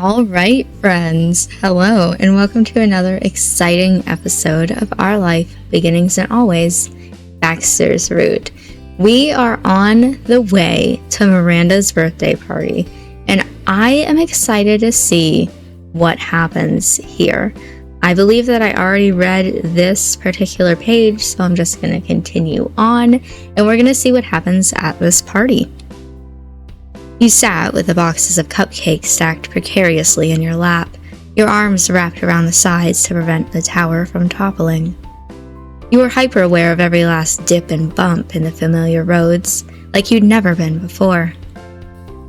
All right, friends. Hello, and welcome to another exciting episode of Our Life, Beginnings and Always, Baxter's Route. We are on the way to Miranda's birthday party, and I am excited to see what happens here. I believe that I already read this particular page, so I'm just going to continue on, and we're going to see what happens at this party. You sat with the boxes of cupcakes stacked precariously in your lap, your arms wrapped around the sides to prevent the tower from toppling. You were hyper-aware of every last dip and bump in the familiar roads, like you'd never been before.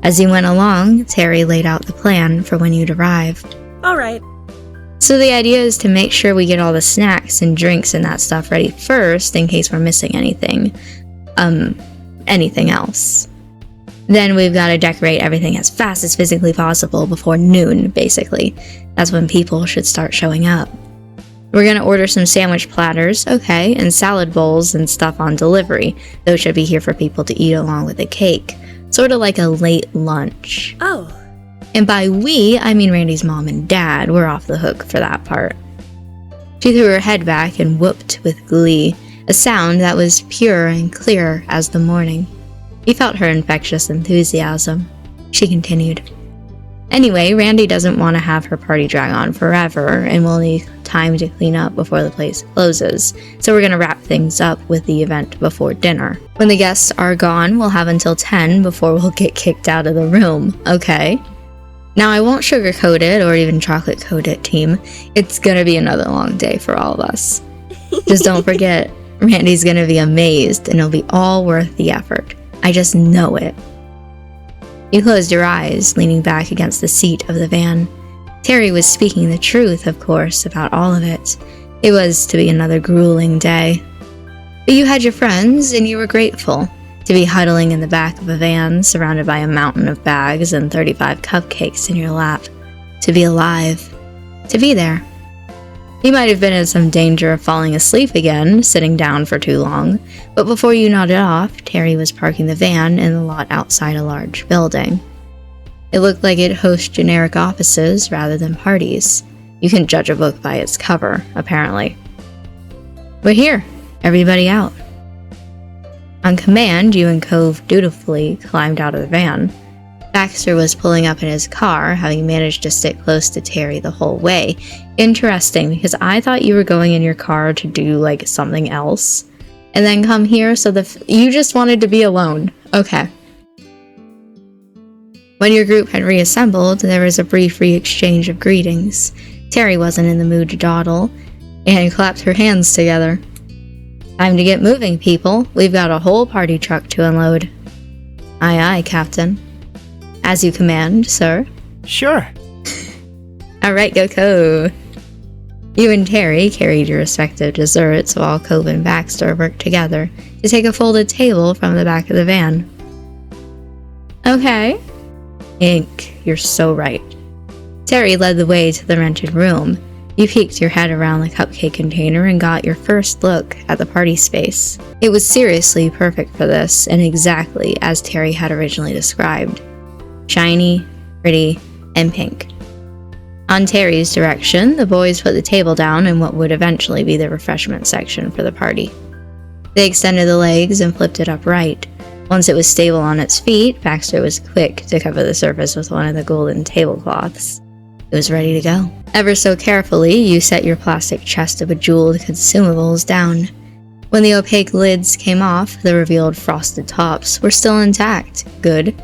As you went along, Terry laid out the plan for when you'd arrive. All right. So the idea is to make sure we get all the snacks and drinks and that stuff ready first in case we're missing anything. Anything else. Then we've got to decorate everything as fast as physically possible before noon, basically. That's when people should start showing up. We're going to order some sandwich platters, okay, and salad bowls and stuff on delivery. Those should be here for people to eat along with the cake. Sort of like a late lunch. Oh. And by we, I mean Randy's mom and dad. We're off the hook for that part. She threw her head back and whooped with glee, a sound that was pure and clear as the morning. He felt her infectious enthusiasm. She continued. Anyway, Randy doesn't want to have her party drag on forever, and we'll need time to clean up before the place closes, so we're going to wrap things up with the event before dinner. When the guests are gone, we'll have until 10 before we'll get kicked out of the room, okay? Now, I won't sugarcoat it or even chocolate coat it, team. It's going to be another long day for all of us. Just don't forget, Randy's going to be amazed, and it'll be all worth the effort. I just know it. You closed your eyes, leaning back against the seat of the van. Terry was speaking the truth, of course, about all of it. It was to be another grueling day. But you had your friends, and you were grateful to be huddling in the back of a van, surrounded by a mountain of bags and 35 cupcakes in your lap. To be alive. To be there. You might have been in some danger of falling asleep again, sitting down for too long, but before you nodded off, Terry was parking the van in the lot outside a large building. It looked like it hosts generic offices rather than parties. You can judge a book by its cover, apparently. We're here. Everybody out. On command, you and Cove dutifully climbed out of the van. Baxter was pulling up in his car, having managed to stick close to Terry the whole way. Interesting, because I thought you were going in your car to do, like, something else, and then come here, so you just wanted to be alone. Okay. When your group had reassembled, there was a brief re-exchange of greetings. Terry wasn't in the mood to dawdle, and clapped her hands together. Time to get moving, people. We've got a whole party truck to unload. Aye, aye, Captain. As you command, sir. Sure. Alright, go. You and Terry carried your respective desserts while Cove and Baxter worked together to take a folded table from the back of the van. Okay. Ink, you're so right. Terry led the way to the rented room. You peeked your head around the cupcake container and got your first look at the party space. It was seriously perfect for this, and exactly as Terry had originally described. Shiny, pretty, and pink. On Terry's direction, the boys put the table down in what would eventually be the refreshment section for the party. They extended the legs and flipped it upright. Once it was stable on its feet, Baxter was quick to cover the surface with one of the golden tablecloths. It was ready to go. Ever so carefully, you set your plastic chest of bejeweled consumables down. When the opaque lids came off, the revealed frosted tops were still intact. Good.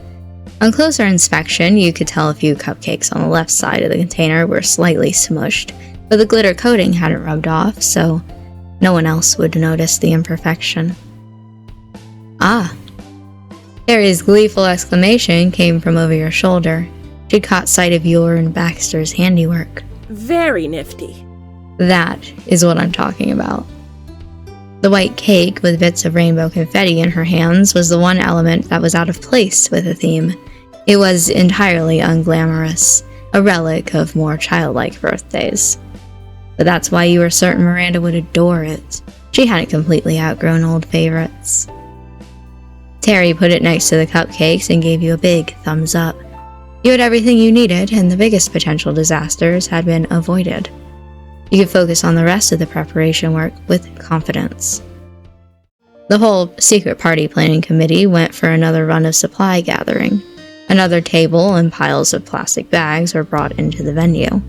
On closer inspection, you could tell a few cupcakes on the left side of the container were slightly smushed, but the glitter coating hadn't rubbed off, so no one else would notice the imperfection. Ah! Terry's gleeful exclamation came from over your shoulder. She'd caught sight of your and Baxter's handiwork. Very nifty. That is what I'm talking about. The white cake with bits of rainbow confetti in her hands was the one element that was out of place with the theme. It was entirely unglamorous, a relic of more childlike birthdays. But that's why you were certain Miranda would adore it. She hadn't completely outgrown old favorites. Terry put it next to the cupcakes and gave you a big thumbs up. You had everything you needed, and the biggest potential disasters had been avoided. You could focus on the rest of the preparation work with confidence. The whole secret party planning committee went for another run of supply gathering. Another table and piles of plastic bags were brought into the venue.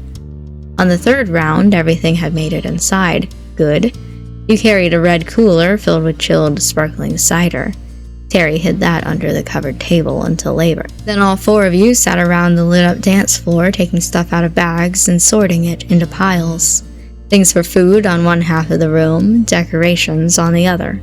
On the third round, everything had made it inside. Good. You carried a red cooler filled with chilled, sparkling cider. Terry hid that under the covered table until later. Then all four of you sat around the lit-up dance floor, taking stuff out of bags and sorting it into piles. Things for food on one half of the room, decorations on the other.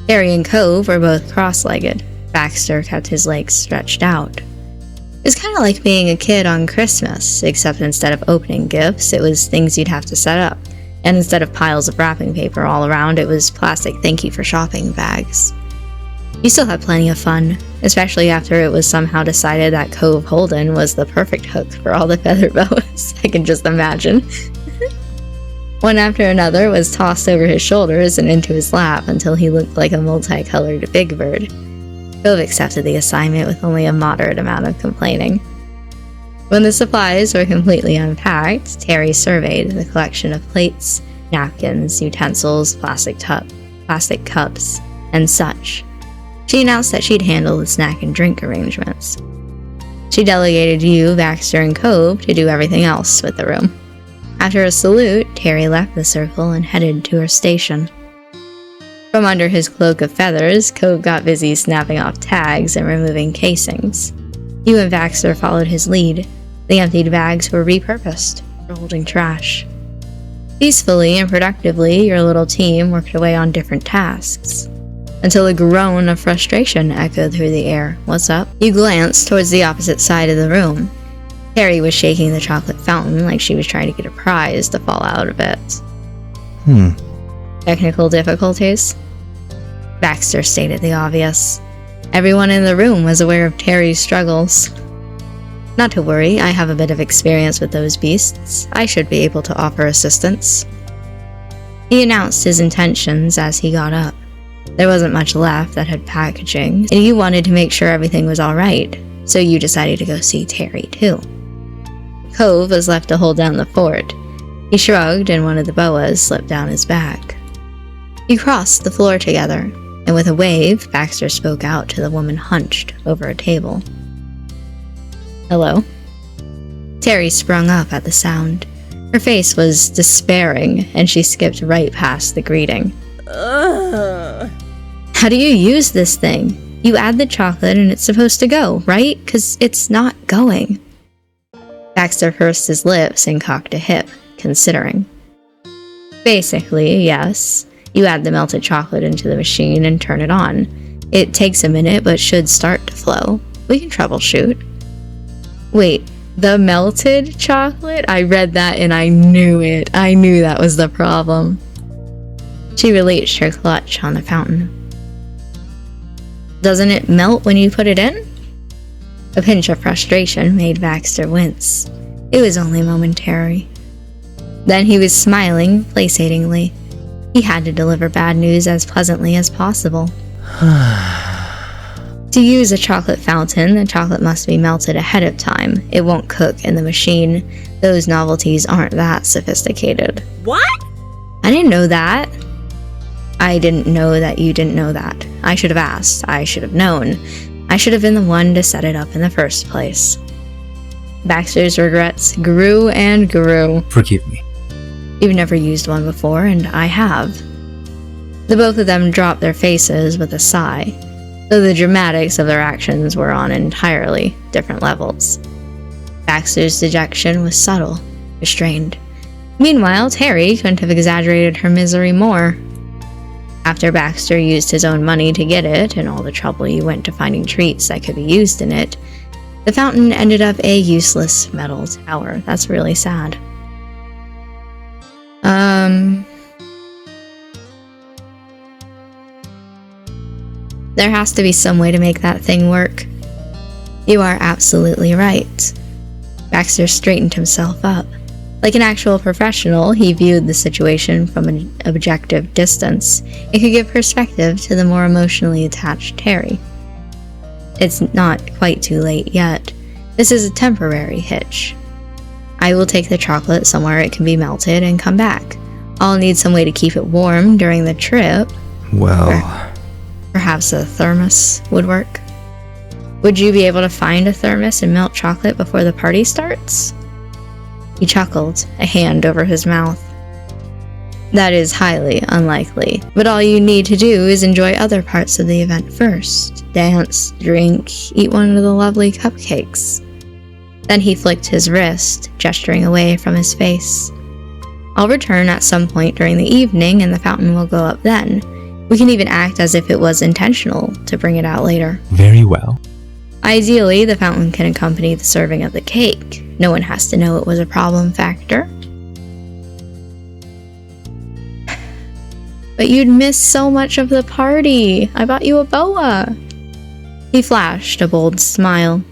Terry and Cove were both cross-legged. Baxter kept his legs stretched out. It was kind of like being a kid on Christmas, except instead of opening gifts, it was things you'd have to set up. And instead of piles of wrapping paper all around, it was plastic thank you for shopping bags. You still had plenty of fun, especially after it was somehow decided that Cove Holden was the perfect hook for all the feather boas. I can just imagine. One after another was tossed over his shoulders and into his lap until he looked like a multicolored big bird. Cove accepted the assignment with only a moderate amount of complaining. When the supplies were completely unpacked, Terry surveyed the collection of plates, napkins, utensils, plastic cups, and such. She announced that she'd handle the snack and drink arrangements. She delegated you, Baxter, and Cove to do everything else with the room. After a salute, Terry left the circle and headed to her station. From under his cloak of feathers, Cove got busy snapping off tags and removing casings. You and Baxter followed his lead. The emptied bags were repurposed for holding trash. Peacefully and productively, your little team worked away on different tasks, until a groan of frustration echoed through the air. What's up? You glanced towards the opposite side of the room. Terry was shaking the chocolate fountain like she was trying to get a prize to fall out of it. Technical difficulties? Baxter stated the obvious. Everyone in the room was aware of Terry's struggles. Not to worry, I have a bit of experience with those beasts. I should be able to offer assistance. He announced his intentions as he got up. There wasn't much left that had packaging, and you wanted to make sure everything was alright, so you decided to go see Terry too. Cove was left to hold down the fort. He shrugged and one of the boas slipped down his back. You crossed the floor together, and with a wave, Baxter spoke out to the woman hunched over a table. Hello? Terry sprung up at the sound. Her face was despairing, and she skipped right past the greeting. How do you use this thing? You add the chocolate and it's supposed to go, right? 'Cause it's not going. Baxter pursed his lips and cocked a hip, considering. Basically, yes. You add the melted chocolate into the machine and turn it on. It takes a minute, but should start to flow. We can troubleshoot. Wait, the melted chocolate? I read that and I knew it. I knew that was the problem. She released her clutch on the fountain. Doesn't it melt when you put it in? A pinch of frustration made Baxter wince. It was only momentary. Then he was smiling placatingly. He had to deliver bad news as pleasantly as possible. To use a chocolate fountain, the chocolate must be melted ahead of time. It won't cook in the machine. Those novelties aren't that sophisticated. What? I didn't know that. I didn't know that you didn't know that. I should have asked. I should have known. I should have been the one to set it up in the first place. Baxter's regrets grew and grew. Forgive me. You've never used one before, and I have. The both of them dropped their faces with a sigh, though the dramatics of their actions were on entirely different levels. Baxter's dejection was subtle, restrained. Meanwhile, Terry couldn't have exaggerated her misery more. After Baxter used his own money to get it, and all the trouble you went to finding treats that could be used in it, the fountain ended up a useless metal tower. That's really sad. There has to be some way to make that thing work. You are absolutely right. Baxter straightened himself up. Like an actual professional, he viewed the situation from an objective distance. It could give perspective to the more emotionally attached Terry. It's not quite too late yet. This is a temporary hitch. I will take the chocolate somewhere it can be melted and come back. I'll need some way to keep it warm during the trip. Well... Perhaps a thermos would work. Would you be able to find a thermos and melt chocolate before the party starts? He chuckled, a hand over his mouth. That is highly unlikely, but all you need to do is enjoy other parts of the event first. Dance, drink, eat one of the lovely cupcakes. Then he flicked his wrist, gesturing away from his face. I'll return at some point during the evening and the fountain will go up then. We can even act as if it was intentional to bring it out later. Very well. Ideally, the fountain can accompany the serving of the cake. No one has to know it was a problem factor. But you'd miss so much of the party. I bought you a boa. He flashed a bold smile.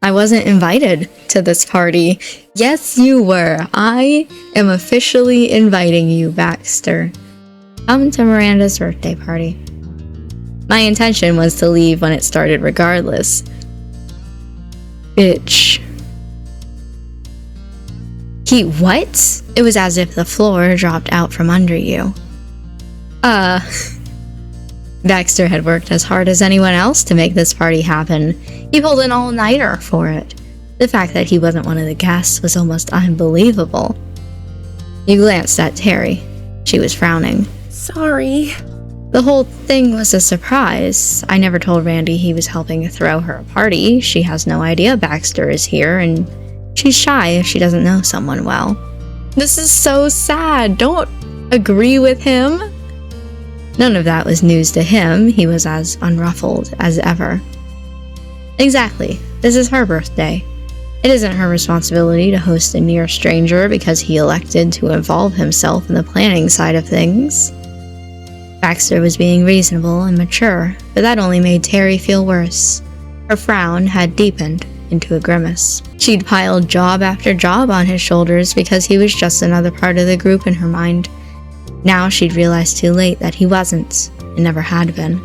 I wasn't invited to this party. Yes, you were. I am officially inviting you, Baxter. Come to Miranda's birthday party. My intention was to leave when it started regardless. Bitch. What? It was as if the floor dropped out from under you. Baxter had worked as hard as anyone else to make this party happen. He pulled an all-nighter for it. The fact that he wasn't one of the guests was almost unbelievable. You glanced at Terry. She was frowning. Sorry. The whole thing was a surprise. I never told Randy he was helping throw her a party. She has no idea Baxter is here, and she's shy if she doesn't know someone well. This is so sad. Don't agree with him. None of that was news to him. He was as unruffled as ever. Exactly. This is her birthday. It isn't her responsibility to host a near stranger because he elected to involve himself in the planning side of things. Baxter was being reasonable and mature, but that only made Terry feel worse. Her frown had deepened into a grimace. She'd piled job after job on his shoulders because he was just another part of the group in her mind. Now she'd realized too late that he wasn't, and never had been.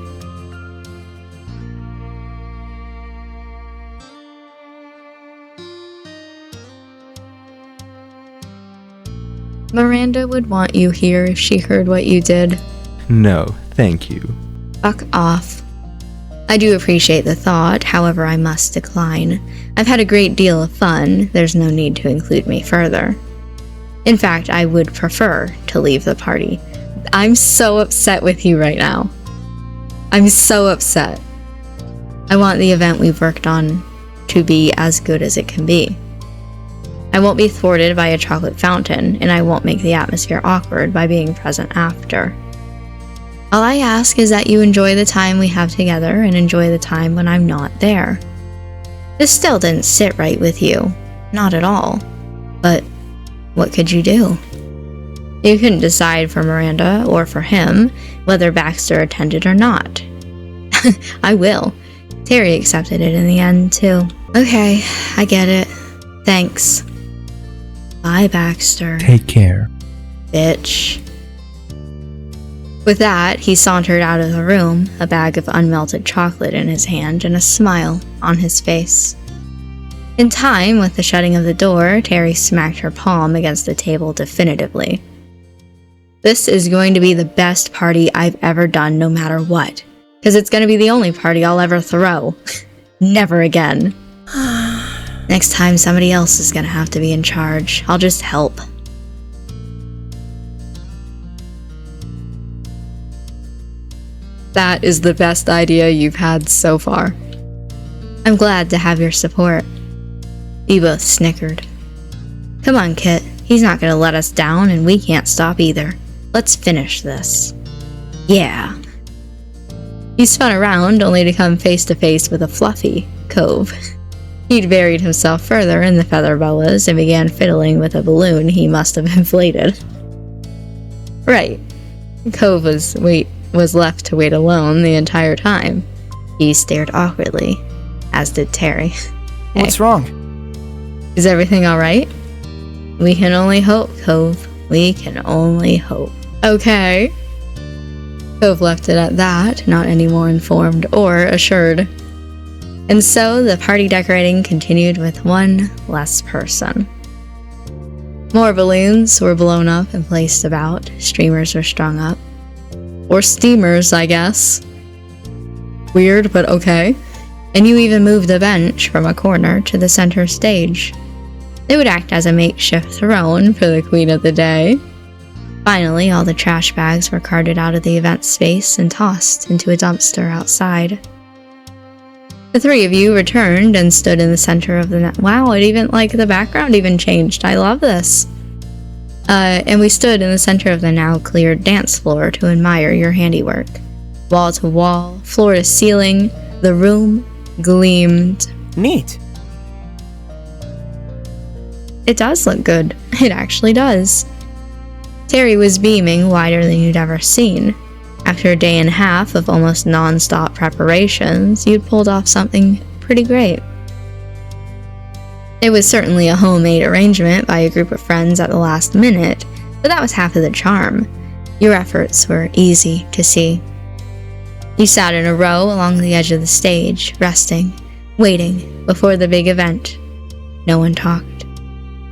Miranda would want you here if she heard what you did. No, thank you. Fuck off. I do appreciate the thought, however I must decline. I've had a great deal of fun, there's no need to include me further. In fact, I would prefer to leave the party. I'm so upset with you right now. I'm so upset. I want the event we've worked on to be as good as it can be. I won't be thwarted by a chocolate fountain, and I won't make the atmosphere awkward by being present after. All I ask is that you enjoy the time we have together and enjoy the time when I'm not there. This still didn't sit right with you. Not at all. But what could you do? You couldn't decide for Miranda or for him whether Baxter attended or not. I will. Terry accepted it in the end, too. Okay, I get it. Thanks. Bye, Baxter. Take care. Bitch. With that, he sauntered out of the room, a bag of unmelted chocolate in his hand and a smile on his face. In time, with the shutting of the door, Terry smacked her palm against the table definitively. This is going to be the best party I've ever done, no matter what. Because it's going to be the only party I'll ever throw. Never again. Next time, somebody else is going to have to be in charge. I'll just help. That is the best idea you've had so far. I'm glad to have your support. You both snickered. Come on, Kit. He's not going to let us down, and we can't stop either. Let's finish this. Yeah. He spun around, only to come face to face with a fluffy Cove. He'd buried himself further in the feather boas and began fiddling with a balloon he must have inflated. Right. Cove was left to wait alone the entire time. He stared awkwardly, as did Terry. Hey. What's wrong? Is everything alright? We can only hope, Cove. We can only hope. Okay. Cove left it at that, not any more informed or assured. And so the party decorating continued with one less person. More balloons were blown up and placed about. Streamers were strung up. Or steamers, I guess. Weird, but okay. And you even moved the bench from a corner to the center stage. It would act as a makeshift throne for the queen of the day. Finally, all the trash bags were carted out of the event space and tossed into a dumpster outside. The three of you returned and stood in the center of the net. Wow, the background even changed. I love this. And we stood in the center of the now cleared dance floor to admire your handiwork. Wall to wall, floor to ceiling, the room gleamed. Neat. It does look good. It actually does. Terry was beaming wider than you'd ever seen. After a day and a half of almost non-stop preparations, you'd pulled off something pretty great. It was certainly a homemade arrangement by a group of friends at the last minute, but that was half of the charm. Your efforts were easy to see. You sat in a row along the edge of the stage, resting, waiting before the big event. No one talked.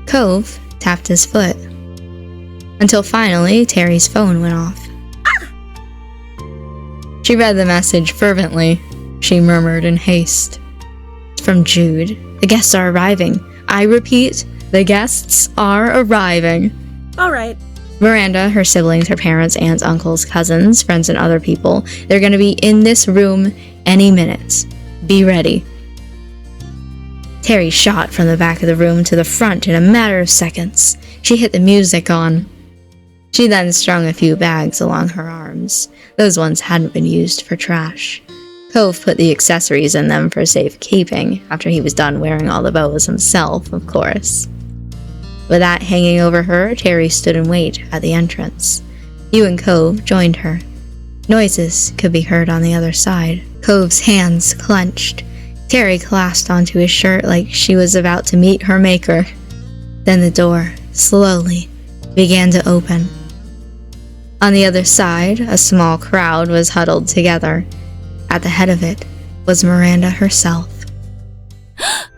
Cove tapped his foot. Until finally, Terry's phone went off. She read the message fervently. She murmured in haste. It's from Jude. The guests are arriving. I repeat, the guests are arriving. All right. Miranda, her siblings, her parents, aunts, uncles, cousins, friends, and other people, they're going to be in this room any minute. Be ready. Terry shot from the back of the room to the front in a matter of seconds. She hit the music on. She then strung a few bags along her arms. Those ones hadn't been used for trash. Cove put the accessories in them for safekeeping after he was done wearing all the bows himself, of course. With that hanging over her, Terry stood in wait at the entrance. You and Cove joined her. Noises could be heard on the other side. Cove's hands clenched. Terry clasped onto his shirt like she was about to meet her maker. Then the door, slowly, began to open. On the other side, a small crowd was huddled together. At the head of it was Miranda herself. Oh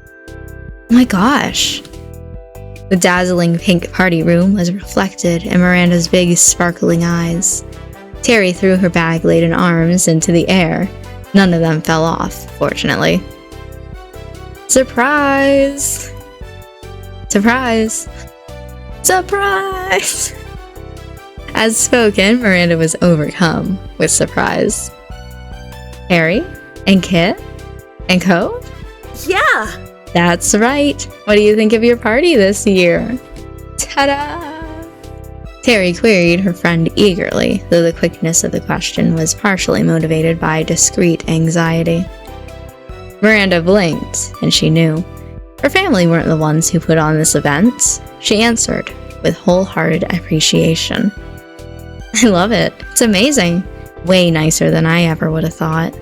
my gosh! The dazzling pink party room was reflected in Miranda's big, sparkling eyes. Terry threw her bag-laden arms into the air. None of them fell off, fortunately. Surprise! Surprise! Surprise! As spoken, Miranda was overcome with surprise. Harry? And Kit? And Cove? Yeah! That's right. What do you think of your party this year? Ta-da! Terry queried her friend eagerly, though the quickness of the question was partially motivated by discreet anxiety. Miranda blinked, and she knew. Her family weren't the ones who put on this event. She answered with wholehearted appreciation. I love it. It's amazing. Way nicer than I ever would have thought.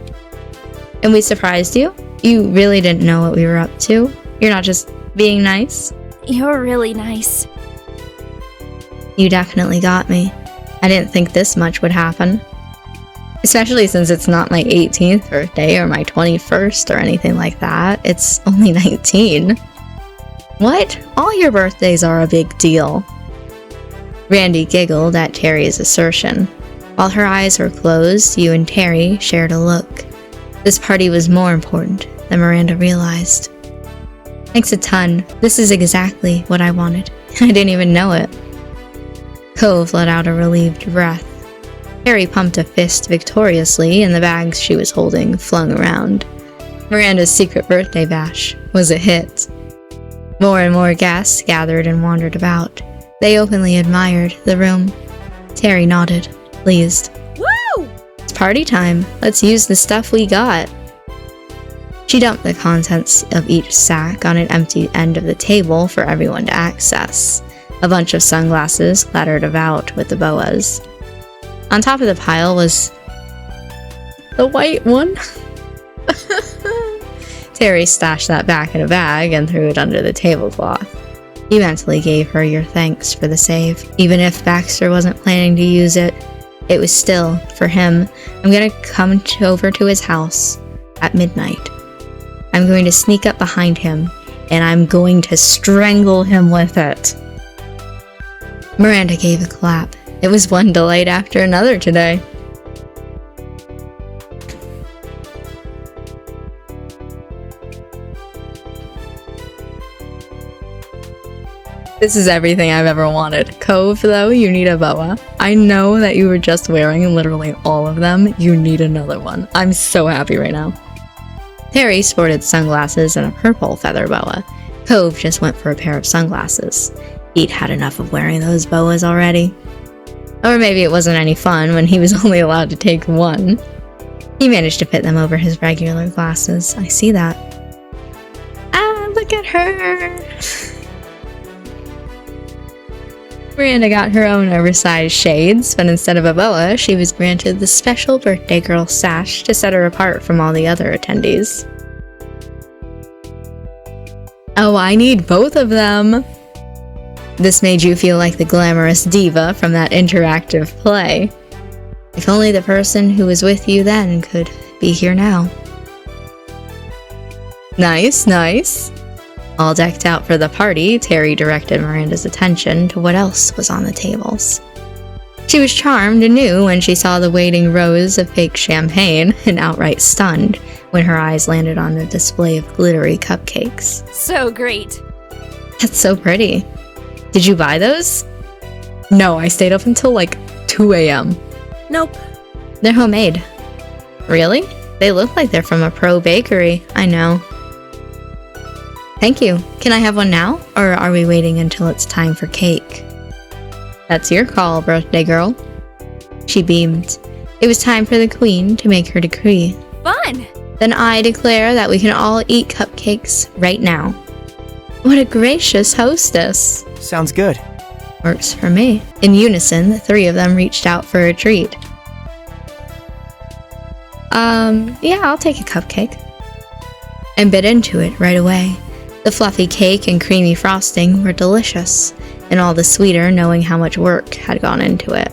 And we surprised you? You really didn't know what we were up to? You're not just being nice? You're really nice. You definitely got me. I didn't think this much would happen. Especially since it's not my 18th birthday or my 21st or anything like that. It's only 19. What? All your birthdays are a big deal. Randy giggled at Terry's assertion. While her eyes were closed, you and Terry shared a look. This party was more important than Miranda realized. Thanks a ton. This is exactly what I wanted. I didn't even know it. Cove let out a relieved breath. Terry pumped a fist victoriously, and the bags she was holding flung around. Miranda's secret birthday bash was a hit. More and more guests gathered and wandered about. They openly admired the room. Terry nodded, pleased. Woo! It's party time. Let's use the stuff we got. She dumped the contents of each sack on an empty end of the table for everyone to access. A bunch of sunglasses clattered about with the boas. On top of the pile was the white one. Terry stashed that back in a bag and threw it under the tablecloth. You mentally gave her your thanks for the save. Even if Baxter wasn't planning to use it, it was still, for him, I'm gonna come over to his house at midnight. I'm going to sneak up behind him, and I'm going to strangle him with it. Miranda gave a clap. It was one delight after another today. This is everything I've ever wanted. Cove, though, you need a boa. I know that you were just wearing literally all of them. You need another one. I'm so happy right now. Terry sported sunglasses and a purple feather boa. Cove just went for a pair of sunglasses. He'd had enough of wearing those boas already. Or maybe it wasn't any fun when he was only allowed to take one. He managed to fit them over his regular glasses. I see that. Ah, look at her! Miranda got her own oversized shades, but instead of a boa, she was granted the special birthday girl sash to set her apart from all the other attendees. Oh, I need both of them! This made you feel like the glamorous diva from that interactive play. If only the person who was with you then could be here now. Nice, nice. All decked out for the party, Terry directed Miranda's attention to what else was on the tables. She was charmed anew when she saw the waiting rows of fake champagne and outright stunned when her eyes landed on a display of glittery cupcakes. So great. That's so pretty. Did you buy those? No, I stayed up until like 2 a.m. Nope. They're homemade. Really? They look like they're from a pro bakery. I know. Thank you. Can I have one now? Or are we waiting until it's time for cake? That's your call, birthday girl. She beamed. It was time for the queen to make her decree. Fun! Then I declare that we can all eat cupcakes right now. What a gracious hostess. Sounds good. Works for me. In unison, the three of them reached out for a treat. Yeah, I'll take a cupcake. And bit into it right away. The fluffy cake and creamy frosting were delicious, and all the sweeter knowing how much work had gone into it.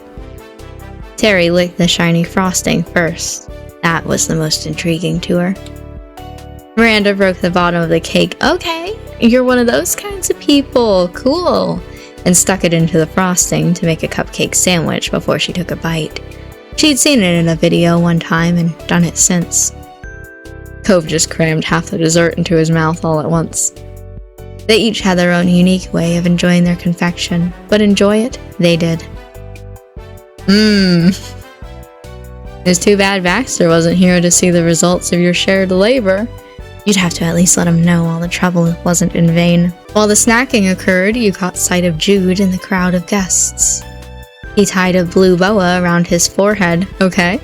Terry licked the shiny frosting first. That was the most intriguing to her. Miranda broke the bottom of the cake. Okay, you're one of those kinds of people. Cool. And stuck it into the frosting to make a cupcake sandwich before she took a bite. She'd seen it in a video one time and done it since. Cove just crammed half the dessert into his mouth all at once. They each had their own unique way of enjoying their confection, but enjoy it, they did. It's too bad Baxter wasn't here to see the results of your shared labor. You'd have to at least let him know all the trouble wasn't in vain. While the snacking occurred, you caught sight of Jude in the crowd of guests. He tied a blue boa around his forehead, okay?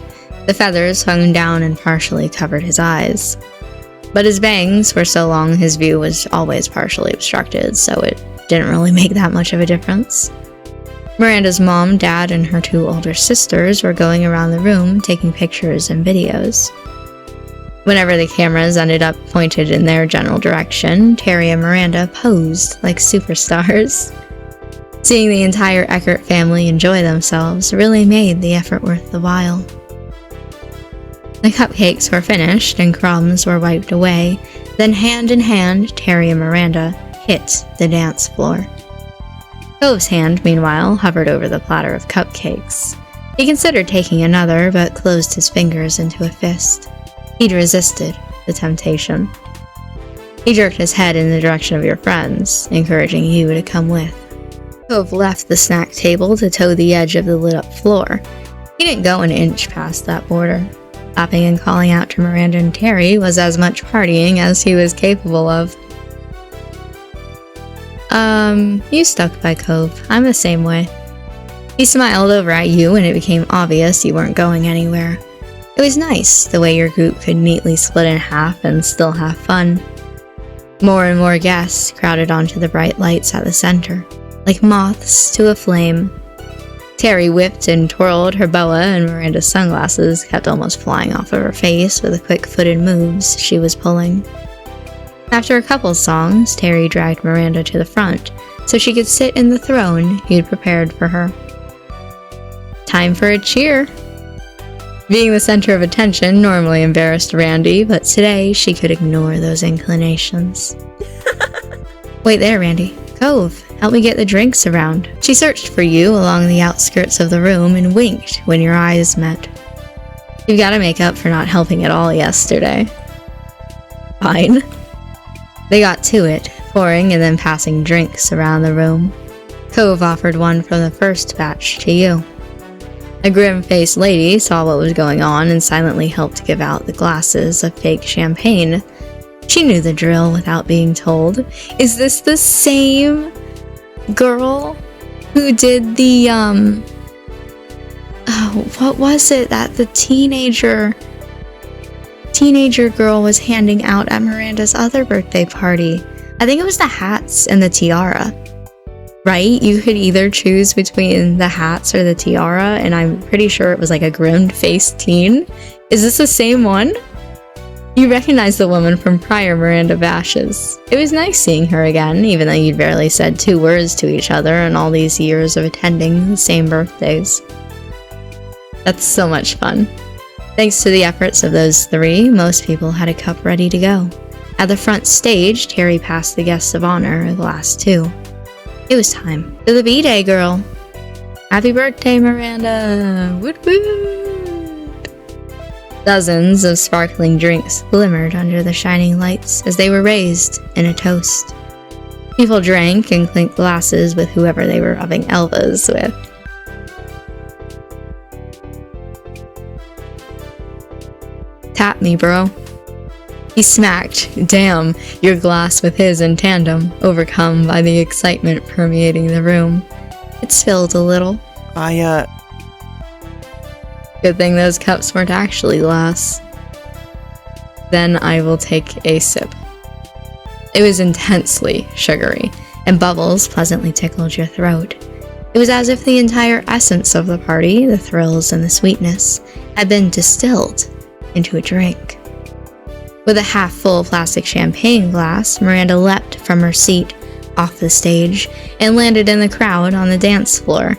The feathers hung down and partially covered his eyes. But his bangs were so long his view was always partially obstructed, so it didn't really make that much of a difference. Miranda's mom, dad, and her two older sisters were going around the room taking pictures and videos. Whenever the cameras ended up pointed in their general direction, Terry and Miranda posed like superstars. Seeing the entire Eckert family enjoy themselves really made the effort worth the while. The cupcakes were finished and crumbs were wiped away, then hand in hand, Terry and Miranda hit the dance floor. Cove's hand, meanwhile, hovered over the platter of cupcakes. He considered taking another, but closed his fingers into a fist. He'd resisted the temptation. He jerked his head in the direction of your friends, encouraging you to come with. Cove left the snack table to toe the edge of the lit-up floor. He didn't go an inch past that border. Laughing and calling out to Miranda and Terry was as much partying as he was capable of. You stuck by Cove. I'm the same way. He smiled over at you and it became obvious you weren't going anywhere. It was nice, the way your group could neatly split in half and still have fun. More and more guests crowded onto the bright lights at the center, like moths to a flame. Terry whipped and twirled her boa and Miranda's sunglasses kept almost flying off of her face with the quick-footed moves she was pulling. After a couple songs, Terry dragged Miranda to the front so she could sit in the throne he'd prepared for her. Time for a cheer! Being the center of attention normally embarrassed Randy, but today she could ignore those inclinations. Wait there, Randy. Cove, help me get the drinks around. She searched for you along the outskirts of the room and winked when your eyes met. You've got to make up for not helping at all yesterday. Fine. They got to it, pouring and then passing drinks around the room. Cove offered one from the first batch to you. A grim-faced lady saw what was going on and silently helped give out the glasses of fake champagne. She knew the drill without being told. Is this the same girl who did the, oh, what was it that the teenager girl was handing out at Miranda's other birthday party? I think it was the hats and the tiara. Right? You could either choose between the hats or the tiara, and I'm pretty sure it was like a grim-faced teen. Is this the same one? You recognize the woman from prior Miranda bashes. It was nice seeing her again, even though you'd barely said 2 words to each other in all these years of attending the same birthdays. That's so much fun. Thanks to the efforts of those 3, most people had a cup ready to go. At the front stage, Terry passed the guests of honor a glass too. It was time. To the B-Day, girl. Happy birthday, Miranda! Woot woot! Dozens of sparkling drinks glimmered under the shining lights as they were raised in a toast. People drank and clinked glasses with whoever they were rubbing elbows with. Tap me, bro. He smacked, damn, your glass with his in tandem, overcome by the excitement permeating the room. It spilled a little. Good thing those cups weren't actually glass. Then I will take a sip. It was intensely sugary, and bubbles pleasantly tickled your throat. It was as if the entire essence of the party, the thrills and the sweetness, had been distilled into a drink. With a half-full plastic champagne glass, Miranda leapt from her seat, off the stage, and landed in the crowd on the dance floor.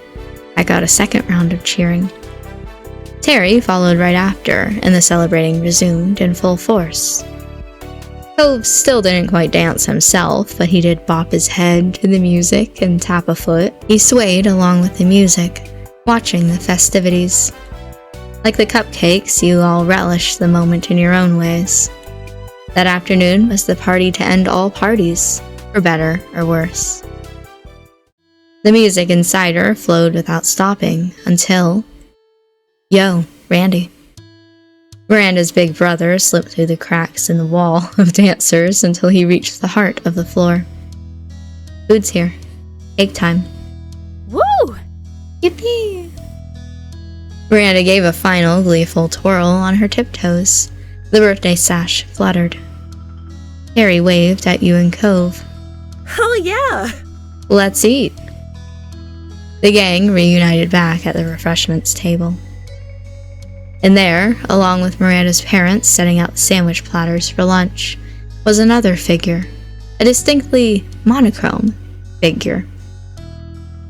I got a second round of cheering. Terry followed right after, and the celebrating resumed in full force. Cove still didn't quite dance himself, but he did bop his head to the music and tap a foot. He swayed along with the music, watching the festivities. Like the cupcakes, you all relished the moment in your own ways. That afternoon was the party to end all parties, for better or worse. The music inside her flowed without stopping until... Yo, Randy. Miranda's big brother slipped through the cracks in the wall of dancers until he reached the heart of the floor. Food's here. Cake time. Woo! Yippee! Miranda gave a final gleeful twirl on her tiptoes. The birthday sash fluttered. Terry waved at you and Cove. Hell yeah! Let's eat. The gang reunited back at the refreshments table. And there, along with Miranda's parents setting out the sandwich platters for lunch, was another figure. A distinctly monochrome figure.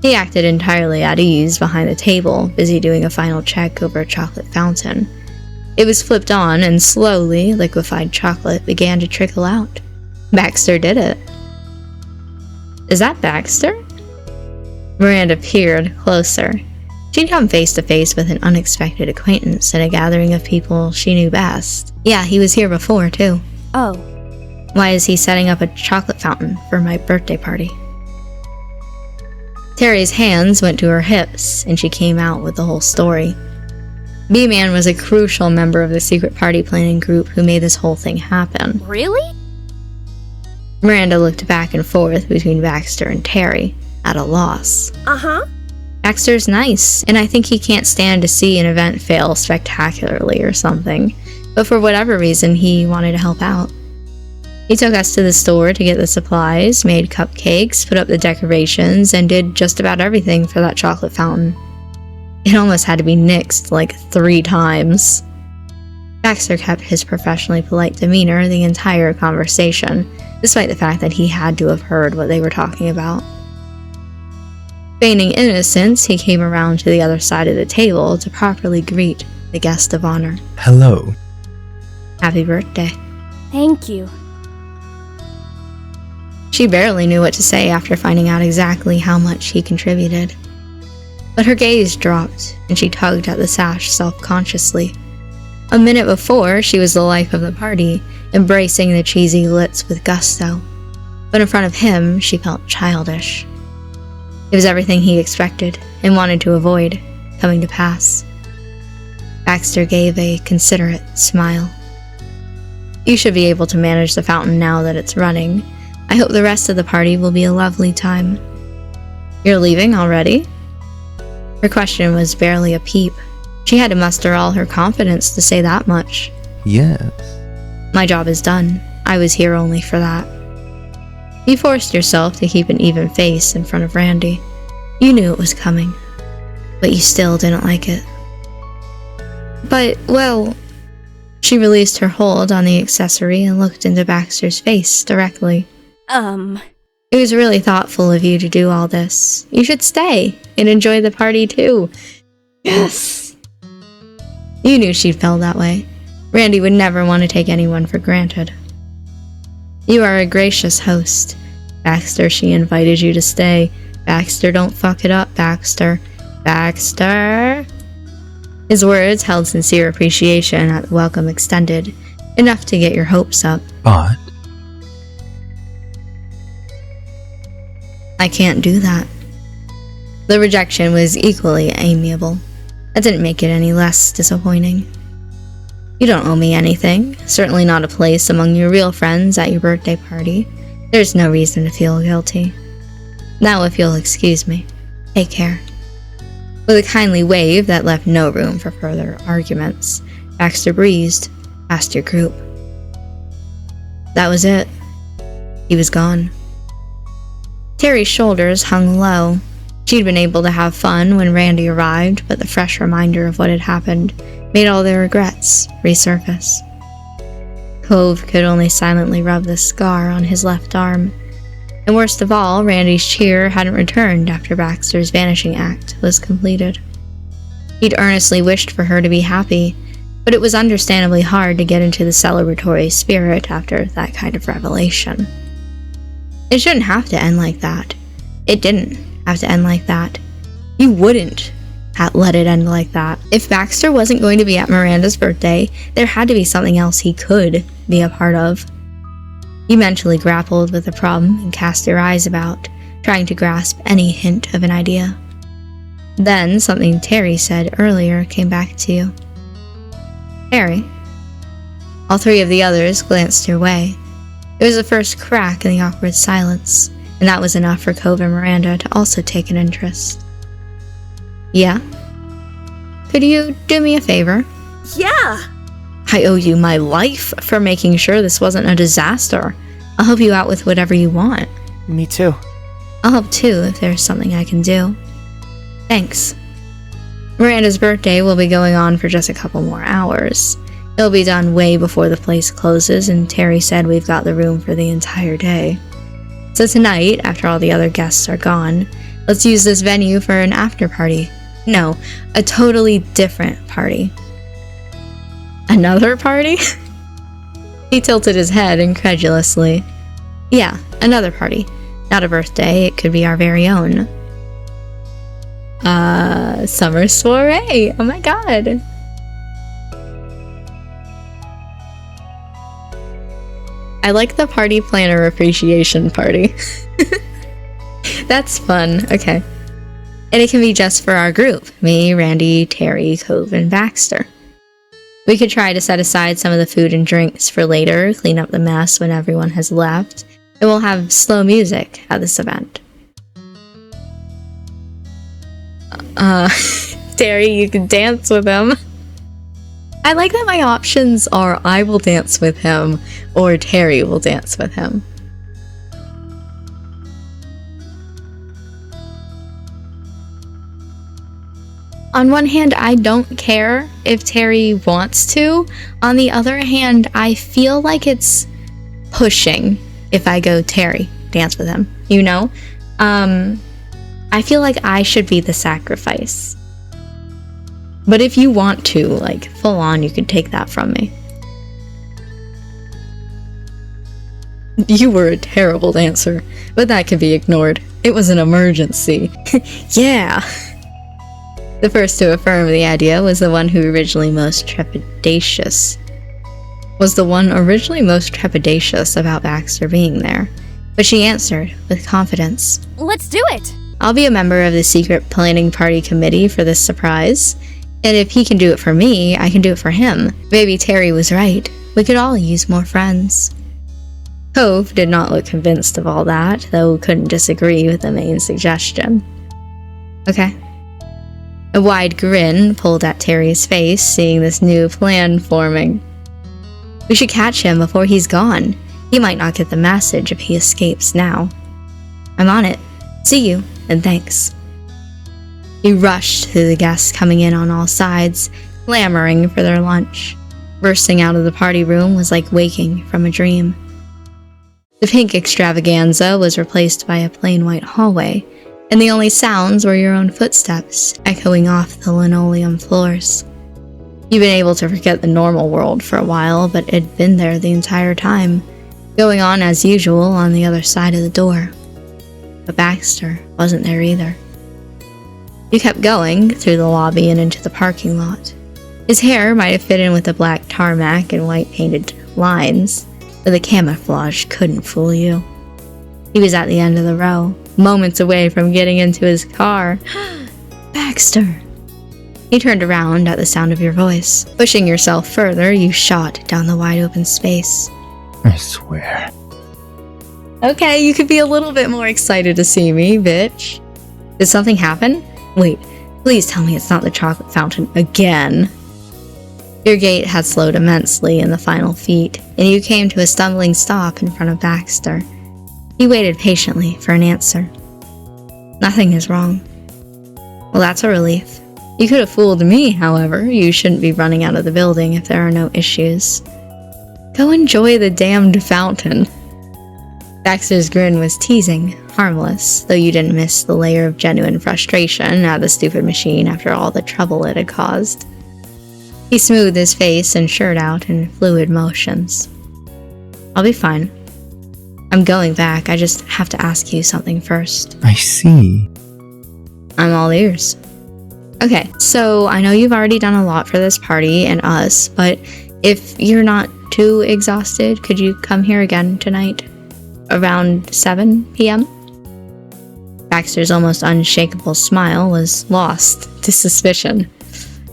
He acted entirely at ease behind the table, busy doing a final check over a chocolate fountain. It was flipped on, and slowly, liquefied chocolate began to trickle out. Baxter did it. Is that Baxter? Miranda peered closer. She'd come face to face with an unexpected acquaintance in a gathering of people she knew best. Yeah, he was here before, too. Oh. Why is he setting up a chocolate fountain for my birthday party? Terry's hands went to her hips, and she came out with the whole story. B-Man was a crucial member of the secret party planning group who made this whole thing happen. Really? Miranda looked back and forth between Baxter and Terry, at a loss. Uh-huh. Baxter's nice, and I think he can't stand to see an event fail spectacularly or something, but for whatever reason, he wanted to help out. He took us to the store to get the supplies, made cupcakes, put up the decorations, and did just about everything for that chocolate fountain. It almost had to be nixed like 3 times. Baxter kept his professionally polite demeanor the entire conversation, despite the fact that he had to have heard what they were talking about. Feigning innocence, he came around to the other side of the table to properly greet the guest of honor. Hello. Happy birthday. Thank you. She barely knew what to say after finding out exactly how much he contributed. But her gaze dropped, and she tugged at the sash self-consciously. A minute before, she was the life of the party, embracing the cheesy glitz with gusto. But in front of him, she felt childish. It was everything he expected and wanted to avoid coming to pass. Baxter gave a considerate smile. You should be able to manage the fountain now that it's running. I hope the rest of the party will be a lovely time. You're leaving already? Her question was barely a peep. She had to muster all her confidence to say that much. Yes. My job is done. I was here only for that. You forced yourself to keep an even face in front of Randy. You knew it was coming, but you still didn't like it. But, well... She released her hold on the accessory and looked into Baxter's face directly. It was really thoughtful of you to do all this. You should stay and enjoy the party too. Yes! You knew she'd felt that way. Randy would never want to take anyone for granted. You are a gracious host. Baxter, she invited you to stay. Baxter, don't fuck it up, Baxter. Baxter! His words held sincere appreciation at the welcome extended, enough to get your hopes up. But I can't do that. The rejection was equally amiable. That didn't make it any less disappointing. You don't owe me anything, certainly not a place among your real friends at your birthday party. There's no reason to feel guilty. Now if you'll excuse me, take care. With a kindly wave that left no room for further arguments, Baxter breezed past your group. That was it. He was gone. Terry's shoulders hung low. She'd been able to have fun when Randy arrived, but the fresh reminder of what had happened made all their regrets resurface. Cove could only silently rub the scar on his left arm. And worst of all, Randy's cheer hadn't returned after Baxter's vanishing act was completed. He'd earnestly wished for her to be happy, but it was understandably hard to get into the celebratory spirit after that kind of revelation. It shouldn't have to end like that. It didn't have to end like that. You wouldn't let it end like that. If Baxter wasn't going to be at Miranda's birthday, there had to be something else he could be a part of. You mentally grappled with the problem and cast your eyes about, trying to grasp any hint of an idea. Then something Terry said earlier came back to you. Terry? All three of the others glanced your way. It was the first crack in the awkward silence, and that was enough for Cove and Miranda to also take an interest. Yeah? Could you do me a favor? Yeah! I owe you my life for making sure this wasn't a disaster. I'll help you out with whatever you want. Me too. I'll help too if there's something I can do. Thanks. Miranda's birthday will be going on for just a couple more hours. It'll be done way before the place closes, and Terry said we've got the room for the entire day. So tonight, after all the other guests are gone, let's use this venue for an after party. No, a totally different party. Another party? He tilted his head incredulously. Yeah, another party. Not a birthday, it could be our very own. Summer soiree! Oh my god! I like the party planner appreciation party. That's fun, okay. And it can be just for our group. Me, Randy, Terry, Cove, and Baxter. We could try to set aside some of the food and drinks for later, clean up the mess when everyone has left, and we'll have slow music at this event. Terry, you can dance with him. I like that my options are I will dance with him or Terry will dance with him. On one hand, I don't care if Terry wants to. On the other hand, I feel like it's pushing if I go Terry, dance with him, you know? I feel like I should be the sacrifice. But if you want to, like, full on, you could take that from me. You were a terrible dancer, but that could be ignored. It was an emergency. Yeah! The first to affirm the idea was the one originally most trepidatious about Baxter being there. But she answered with confidence. Let's do it! I'll be a member of the secret planning party committee for this surprise. And if he can do it for me, I can do it for him. Maybe Terry was right. We could all use more friends. Cove did not look convinced of all that, though couldn't disagree with the main suggestion. Okay. A wide grin pulled at Terry's face, seeing this new plan forming. We should catch him before he's gone. He might not get the message if he escapes now. I'm on it. See you, and thanks. He rushed through the guests coming in on all sides, clamoring for their lunch. Bursting out of the party room was like waking from a dream. The pink extravaganza was replaced by a plain white hallway, and the only sounds were your own footsteps echoing off the linoleum floors. You've been able to forget the normal world for a while, but it had been there the entire time, going on as usual on the other side of the door. But Baxter wasn't there either. You kept going through the lobby and into the parking lot. His hair might have fit in with the black tarmac and white painted lines, but the camouflage couldn't fool you. He was at the end of the row, moments away from getting into his car. Baxter! He turned around at the sound of your voice. Pushing yourself further, you shot down the wide open space. I swear. Okay, you could be a little bit more excited to see me, bitch. Did something happen? Wait, please tell me it's not the chocolate fountain again. Your gait had slowed immensely in the final feet, and you came to a stumbling stop in front of Baxter. He waited patiently for an answer. Nothing is wrong. Well, that's a relief. You could have fooled me, however. You shouldn't be running out of the building if there are no issues. Go enjoy the damned fountain. Baxter's grin was teasing, harmless, though you didn't miss the layer of genuine frustration at the stupid machine after all the trouble it had caused. He smoothed his face and shirt out in fluid motions. I'll be fine. I'm going back, I just have to ask you something first. I see. I'm all ears. Okay, so I know you've already done a lot for this party and us, but if you're not too exhausted, could you come here again tonight? Around 7 p.m.? Baxter's almost unshakable smile was lost to suspicion.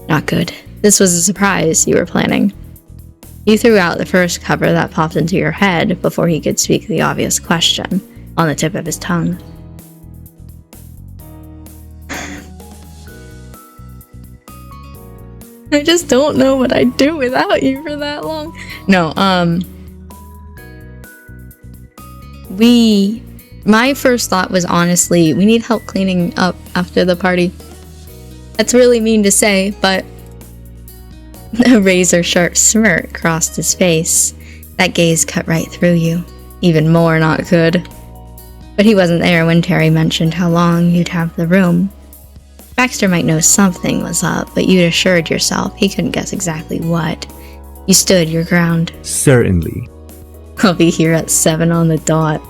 Not good. This was a surprise you were planning. You threw out the first cover that popped into your head before he could speak the obvious question on the tip of his tongue. I just don't know what I'd do without you for that long. No, my first thought was honestly, we need help cleaning up after the party. That's really mean to say, but a razor-sharp smirk crossed his face. That gaze cut right through you. Even more not good. But he wasn't there when Terry mentioned how long you'd have the room. Baxter might know something was up, but you'd assured yourself he couldn't guess exactly what. You stood your ground. Certainly. I'll be here at 7 on the dot.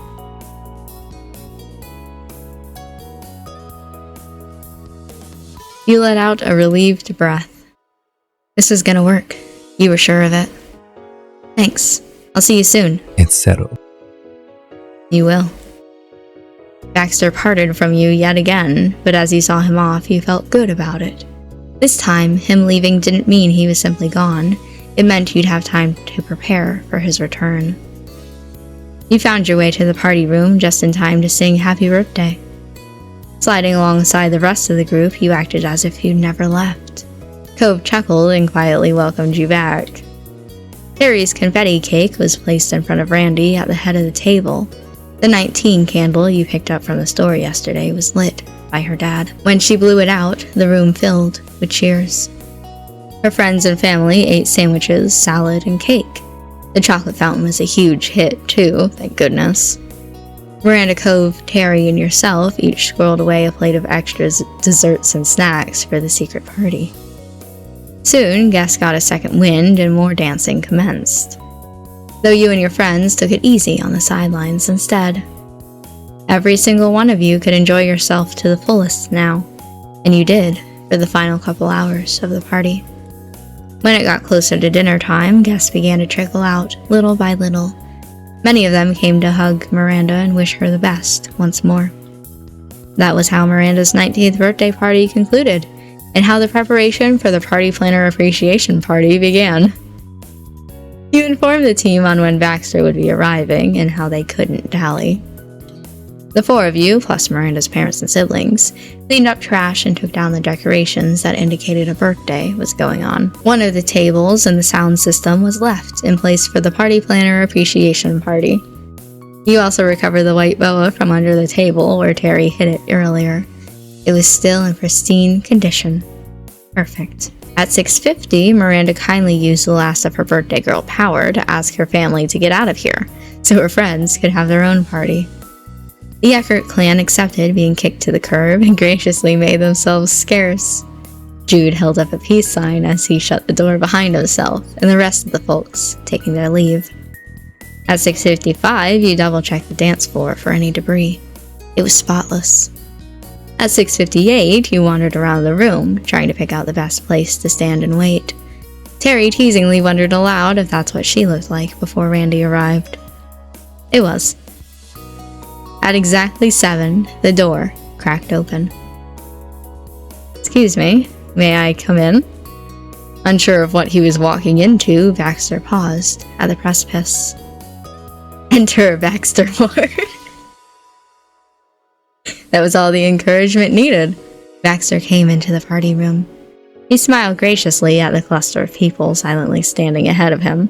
You let out a relieved breath. This is gonna work. You were sure of it. Thanks. I'll see you soon. It's settled. You will. Baxter parted from you yet again, but as you saw him off, you felt good about it. This time, him leaving didn't mean he was simply gone. It meant you'd have time to prepare for his return. You found your way to the party room just in time to sing Happy Birthday. Sliding alongside the rest of the group, you acted as if you'd never left. Cove chuckled and quietly welcomed you back. Terry's confetti cake was placed in front of Randy at the head of the table. The 19 candle you picked up from the store yesterday was lit by her dad. When she blew it out, the room filled with cheers. Her friends and family ate sandwiches, salad, and cake. The chocolate fountain was a huge hit, too, thank goodness. Miranda, Cove, Terry, and yourself each squirreled away a plate of extra desserts and snacks for the secret party. Soon, guests got a second wind and more dancing commenced, though you and your friends took it easy on the sidelines instead. Every single one of you could enjoy yourself to the fullest now, and you did for the final couple hours of the party. When it got closer to dinner time, guests began to trickle out, little by little. Many of them came to hug Miranda and wish her the best once more. That was how Miranda's 19th birthday party concluded, and how the preparation for the Party Planner Appreciation Party began. You informed the team on when Baxter would be arriving and how they couldn't dally. The four of you, plus Miranda's parents and siblings, cleaned up trash and took down the decorations that indicated a birthday was going on. One of the tables and the sound system was left in place for the Party Planner Appreciation Party. You also recovered the white boa from under the table where Terry hid it earlier. It was still in pristine condition. Perfect. At 6:50, Miranda kindly used the last of her birthday girl power to ask her family to get out of here, so her friends could have their own party. The Eckert clan accepted being kicked to the curb and graciously made themselves scarce. Jude held up a peace sign as he shut the door behind himself and the rest of the folks taking their leave. At 6:55, you double-checked the dance floor for any debris. It was spotless. At 6:58, you wandered around the room, trying to pick out the best place to stand and wait. Terry teasingly wondered aloud if that's what she looked like before Randy arrived. It was. At exactly 7, the door cracked open. "Excuse me, may I come in?" Unsure of what he was walking into, Baxter paused at the precipice. "Enter, Baxter Ward." That was all the encouragement needed. Baxter came into the party room. He smiled graciously at the cluster of people silently standing ahead of him.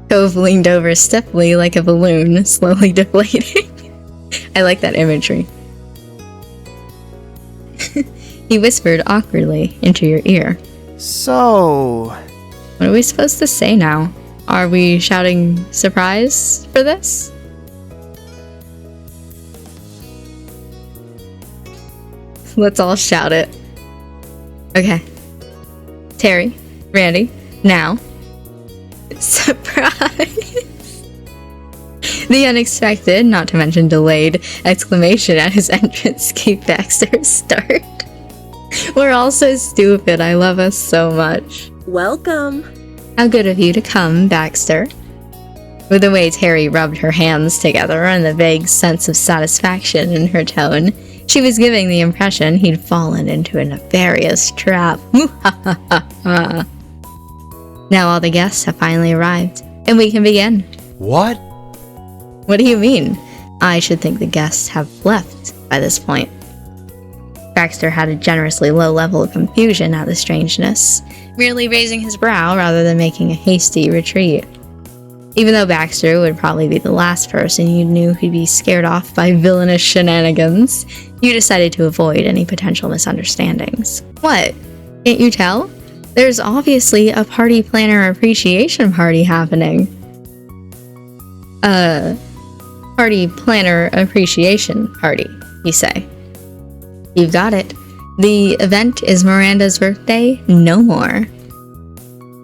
Cove leaned over stiffly like a balloon, slowly deflating. I like that imagery. He whispered awkwardly into your ear. So... What are we supposed to say now? Are we shouting surprise for this? Let's all shout it. Okay. Terry, Randy, now. Surprise! The unexpected, not to mention delayed, exclamation at his entrance gave Baxter a start. We're all so stupid, I love us so much. Welcome. How good of you to come, Baxter. With the way Terry rubbed her hands together and the vague sense of satisfaction in her tone, she was giving the impression he'd fallen into a nefarious trap. Now all the guests have finally arrived, and we can begin. What? What do you mean? I should think the guests have left by this point. Baxter had a generously low level of confusion at the strangeness, merely raising his brow rather than making a hasty retreat. Even though Baxter would probably be the last person you knew who'd be scared off by villainous shenanigans, you decided to avoid any potential misunderstandings. What? Can't you tell? There's obviously a Party Planner Appreciation Party happening. Party Planner Appreciation Party, you say. You've got it. The event is Miranda's birthday no more.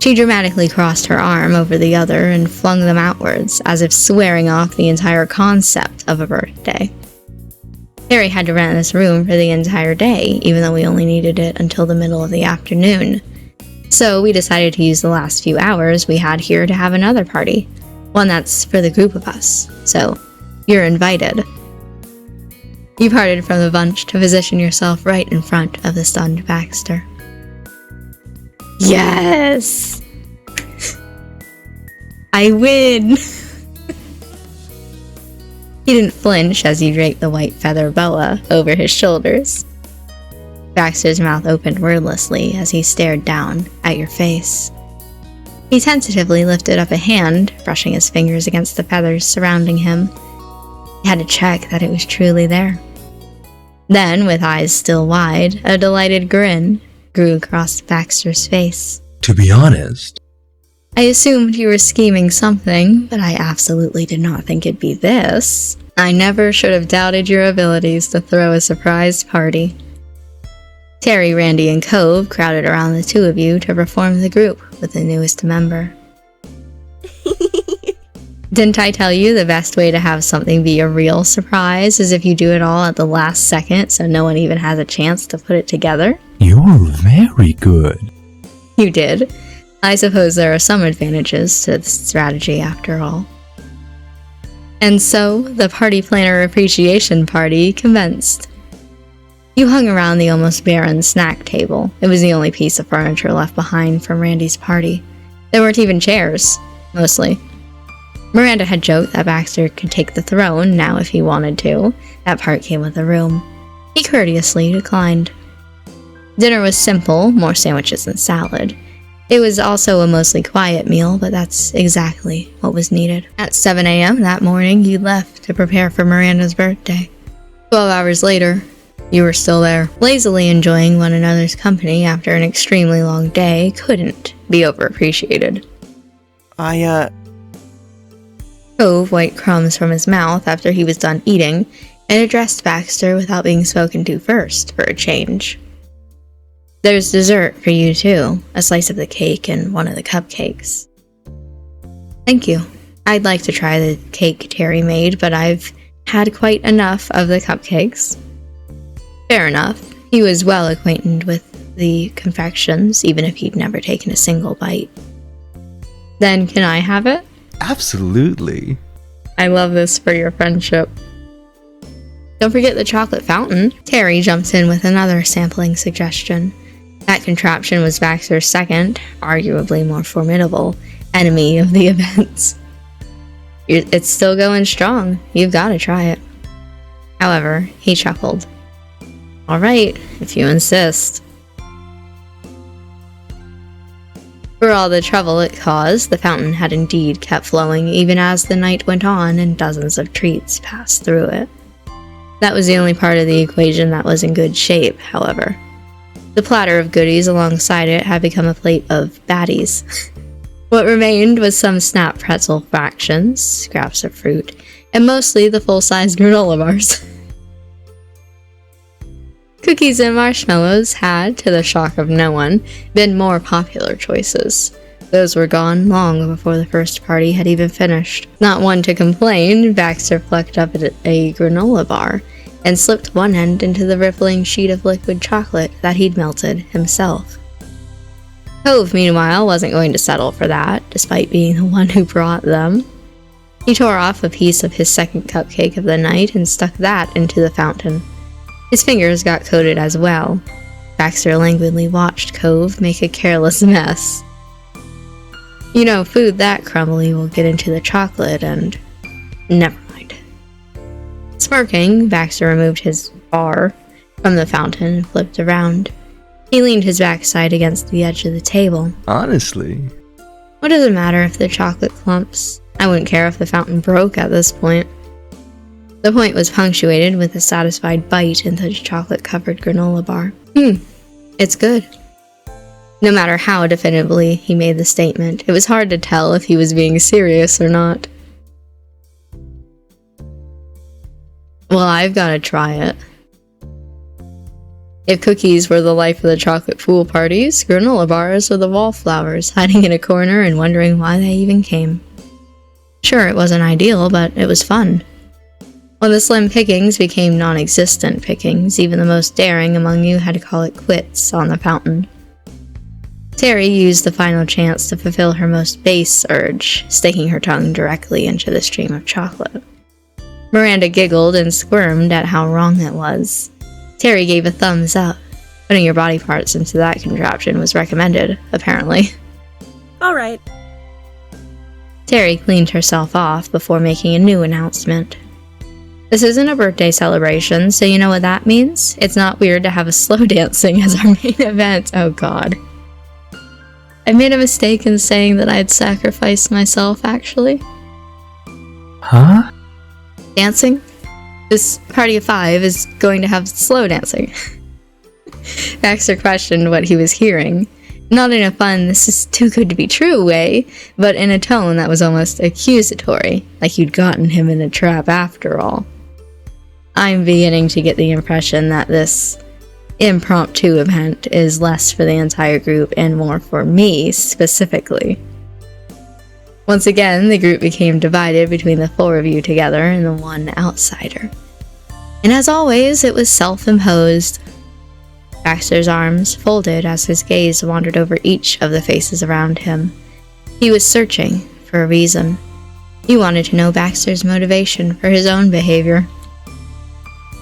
She dramatically crossed her arm over the other and flung them outwards, as if swearing off the entire concept of a birthday. Terry had to rent this room for the entire day, even though we only needed it until the middle of the afternoon. So we decided to use the last few hours we had here to have another party. One that's for the group of us. So, you're invited. You parted from the bunch to position yourself right in front of the stunned Baxter. Yes! I win! He didn't flinch as you draped the white feather boa over his shoulders. Baxter's mouth opened wordlessly as he stared down at your face. He tentatively lifted up a hand, brushing his fingers against the feathers surrounding him. He had to check that it was truly there. Then, with eyes still wide, a delighted grin grew across Baxter's face. To be honest, I assumed you were scheming something, but I absolutely did not think it'd be this. I never should have doubted your abilities to throw a surprise party. Terry, Randy, and Cove crowded around the two of you to perform the group with the newest member. Didn't I tell you the best way to have something be a real surprise is if you do it all at the last second so no one even has a chance to put it together? You're very good. You did. I suppose there are some advantages to this strategy after all. And so, the party planner appreciation party commenced. You hung around the almost barren snack table. It was the only piece of furniture left behind from Randy's party. There weren't even chairs, mostly. Miranda had joked that Baxter could take the throne now if he wanted to. That part came with the room. He courteously declined. Dinner was simple, more sandwiches than salad. It was also a mostly quiet meal, but that's exactly what was needed. At 7 a.m. that morning, you left to prepare for Miranda's birthday. 12 hours later, you were still there. Lazily enjoying one another's company after an extremely long day couldn't be overappreciated. Cove wiped crumbs from his mouth after he was done eating and addressed Baxter without being spoken to first, for a change. There's dessert for you too, a slice of the cake and one of the cupcakes. Thank you. I'd like to try the cake Terry made, but I've had quite enough of the cupcakes. Fair enough. He was well acquainted with the confections, even if he'd never taken a single bite. Then can I have it? Absolutely. I love this for your friendship. Don't forget the chocolate fountain. Terry jumps in with another sampling suggestion. That contraption was Baxter's second, arguably more formidable, enemy of the events. It's still going strong. You've got to try it. However, he chuckled. All right, if you insist. For all the trouble it caused, the fountain had indeed kept flowing even as the night went on and dozens of treats passed through it. That was the only part of the equation that was in good shape, however. The platter of goodies alongside it had become a plate of baddies. What remained was some snap pretzel fractions, scraps of fruit, and mostly the full-size granola bars. Cookies and marshmallows had, to the shock of no one, been more popular choices. Those were gone long before the first party had even finished. Not one to complain, Baxter plucked up a granola bar and slipped one end into the rippling sheet of liquid chocolate that he'd melted himself. Cove, meanwhile, wasn't going to settle for that, despite being the one who brought them. He tore off a piece of his second cupcake of the night and stuck that into the fountain. His fingers got coated as well. Baxter languidly watched Cove make a careless mess. You know, food that crumbly will get into the chocolate and... never mind. Smirking, Baxter removed his bar from the fountain and flipped around. He leaned his backside against the edge of the table. Honestly. What does it matter if the chocolate clumps? I wouldn't care if the fountain broke at this point. The point was punctuated with a satisfied bite into the chocolate-covered granola bar. It's good. No matter how definitively he made the statement, it was hard to tell if he was being serious or not. Well, I've got to try it. If cookies were the life of the chocolate pool parties, granola bars were the wallflowers hiding in a corner and wondering why they even came. Sure, it wasn't ideal, but it was fun. When the slim pickings became non-existent pickings, even the most daring among you had to call it quits on the fountain. Terry used the final chance to fulfill her most base urge, sticking her tongue directly into the stream of chocolate. Miranda giggled and squirmed at how wrong it was. Terry gave a thumbs up. Putting your body parts into that contraption was recommended, apparently. All right. Terry cleaned herself off before making a new announcement. This isn't a birthday celebration, so you know what that means? It's not weird to have a slow dancing as our main event. Oh god. I made a mistake in saying that I'd sacrificed myself, actually. Huh? Dancing? This party of 5 is going to have slow dancing. Baxter questioned what he was hearing. Not in a fun, this is too good to be true way, but in a tone that was almost accusatory, like you'd gotten him in a trap after all. I'm beginning to get the impression that this impromptu event is less for the entire group and more for me specifically. Once again, the group became divided between the 4 of you together and the 1 outsider. And as always, it was self-imposed. Baxter's arms folded as his gaze wandered over each of the faces around him. He was searching for a reason. He wanted to know Baxter's motivation for his own behavior.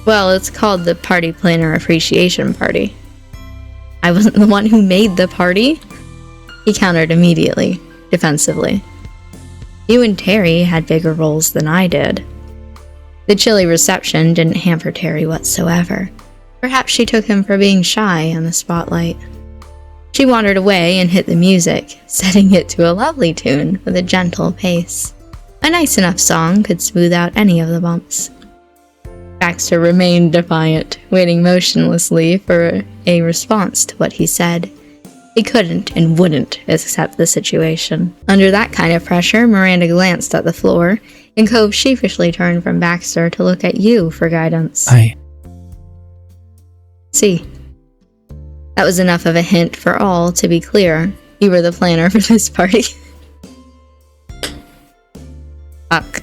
Well, it's called the Party Planner Appreciation Party. I wasn't the one who made the party. He countered immediately, defensively. You and Terry had bigger roles than I did. The chilly reception didn't hamper Terry whatsoever. Perhaps she took him for being shy in the spotlight. She wandered away and hit the music, setting it to a lovely tune with a gentle pace. A nice enough song could smooth out any of the bumps. Baxter remained defiant, waiting motionlessly for a response to what he said. He couldn't and wouldn't accept the situation. Under that kind of pressure, Miranda glanced at the floor, and Cove sheepishly turned from Baxter to look at you for guidance. See. That was enough of a hint for all to be clear. You were the planner for this party. Fuck.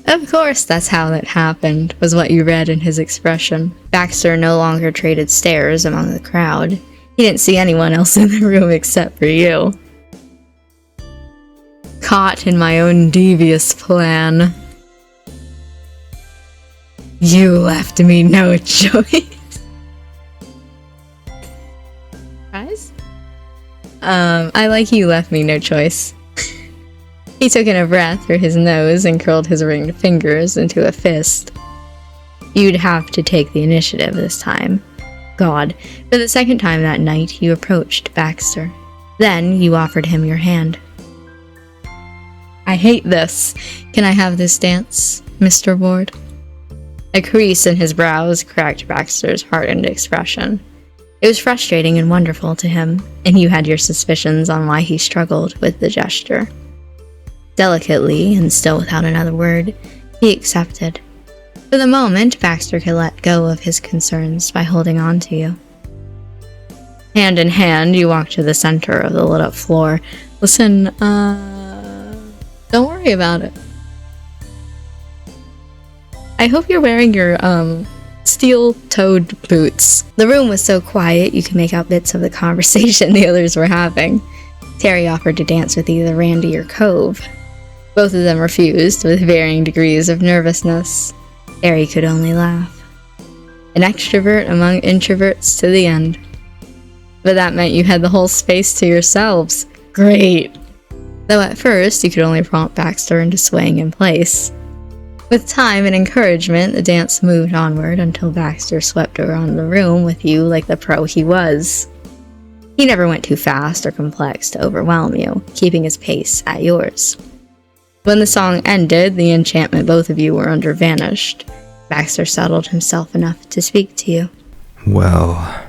Of course that's how that happened, was what you read in his expression. Baxter no longer traded stares among the crowd. He didn't see anyone else in the room except for you. Caught in my own devious plan. You left me no choice. Surprise? I like you left me no choice. He took in a breath through his nose and curled his ringed fingers into a fist. You'd have to take the initiative this time. God, for the 2nd time that night, you approached Baxter. Then you offered him your hand. I hate this. Can I have this dance, Mr. Ward? A crease in his brows cracked Baxter's hardened expression. It was frustrating and wonderful to him, and you had your suspicions on why he struggled with the gesture. Delicately, and still without another word, he accepted. For the moment, Baxter could let go of his concerns by holding on to you. Hand in hand, you walked to the center of the lit-up floor. Listen, don't worry about it. I hope you're wearing your, steel-toed boots. The room was so quiet you could make out bits of the conversation the others were having. Terry offered to dance with either Randy or Cove. Both of them refused, with varying degrees of nervousness. Terry could only laugh. An extrovert among introverts to the end. But that meant you had the whole space to yourselves. Great! Though at first you could only prompt Baxter into swaying in place. With time and encouragement, the dance moved onward until Baxter swept around the room with you like the pro he was. He never went too fast or complex to overwhelm you, keeping his pace at yours. When the song ended, the enchantment both of you were under vanished. Baxter settled himself enough to speak to you. Well...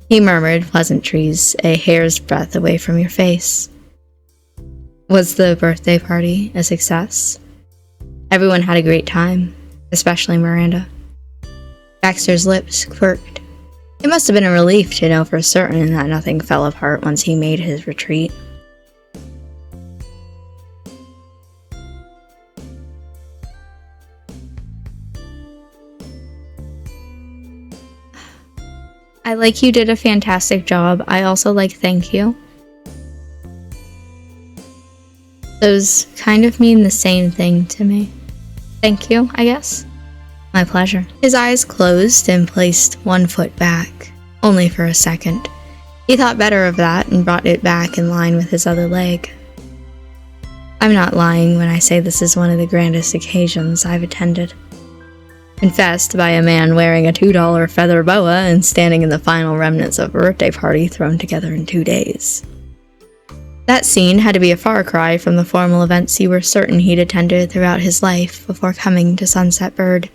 He murmured pleasantries a hair's breadth away from your face. Was the birthday party a success? Everyone had a great time, especially Miranda. Baxter's lips quirked. It must have been a relief to know for certain that nothing fell apart once he made his retreat. I like you did a fantastic job. I also like thank you. Those kind of mean the same thing to me. Thank you, I guess. My pleasure. His eyes closed and placed one foot back, only for a second. He thought better of that and brought it back in line with his other leg. I'm not lying when I say this is one of the grandest occasions I've attended. Confessed by a man wearing a $2 feather boa and standing in the final remnants of a birthday party thrown together in 2 days. That scene had to be a far cry from the formal events you were certain he'd attended throughout his life before coming to Sunset Bird,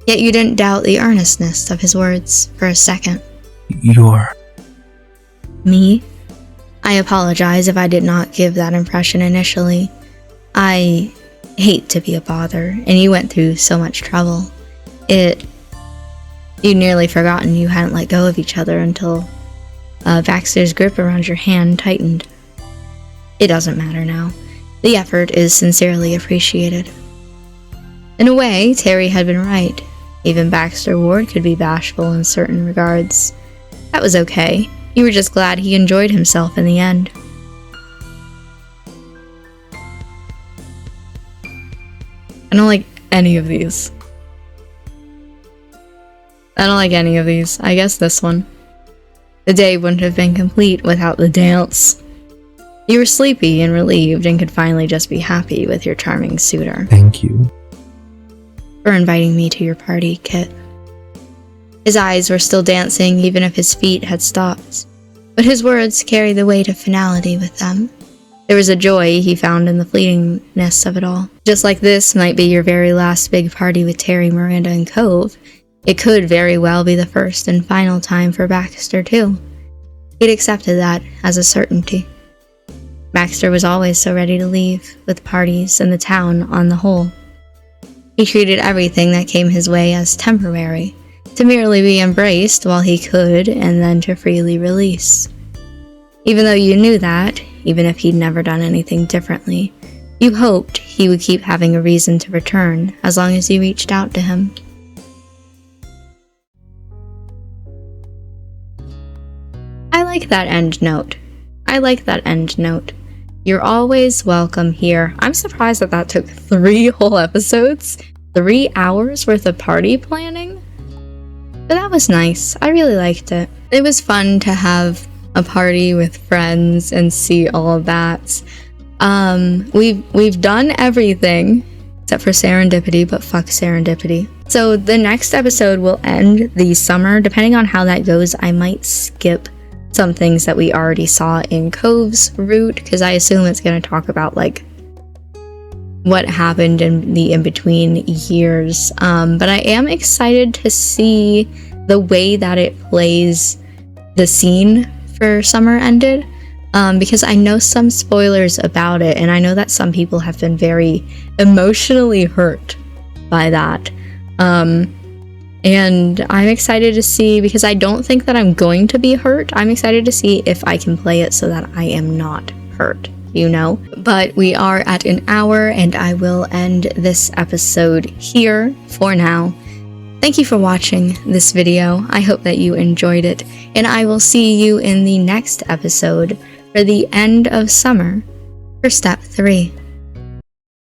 yet you didn't doubt the earnestness of his words for a second. You're... Me? I apologize if I did not give that impression initially. I hate to be a bother, and you went through so much trouble. You'd nearly forgotten you hadn't let go of each other until Baxter's grip around your hand tightened. It doesn't matter now. The effort is sincerely appreciated. In a way, Terry had been right. Even Baxter Ward could be bashful in certain regards. That was okay. You were just glad he enjoyed himself in the end. I don't like any of these. I don't like any of these. I guess this one. The day wouldn't have been complete without the dance. You were sleepy and relieved and could finally just be happy with your charming suitor. Thank you. For inviting me to your party, Kit. His eyes were still dancing even if his feet had stopped, but his words carried the weight of finality with them. There was a joy he found in the fleetingness of it all. Just like this might be your very last big party with Terry, Miranda, and Cove, it could very well be the first and final time for Baxter too. He'd accepted that as a certainty. Baxter was always so ready to leave, with parties and the town on the whole. He treated everything that came his way as temporary, to merely be embraced while he could, and then to freely release. Even though you knew that, even if he'd never done anything differently, you hoped he would keep having a reason to return as long as you reached out to him. I like that end note. You're always welcome here. I'm surprised that took 3 whole episodes, 3 hours worth of party planning. But that was nice. I really liked it. It was fun to have a party with friends and see all of that. We've done everything except for serendipity, but fuck serendipity. So the next episode will end the summer. Depending on how that goes, I might skip some things that we already saw in Cove's route, because I assume it's going to talk about like what happened in the in-between years. But I am excited to see the way that it plays the scene for Summer Ended, because I know some spoilers about it, and I know that some people have been very emotionally hurt by that. And I'm excited to see, because I don't think that I'm going to be hurt. I'm excited to see if I can play it so that I am not hurt, you know? But we are at an hour, and I will end this episode here for now. Thank you for watching this video. I hope that you enjoyed it, and I will see you in the next episode for the end of summer for step 3.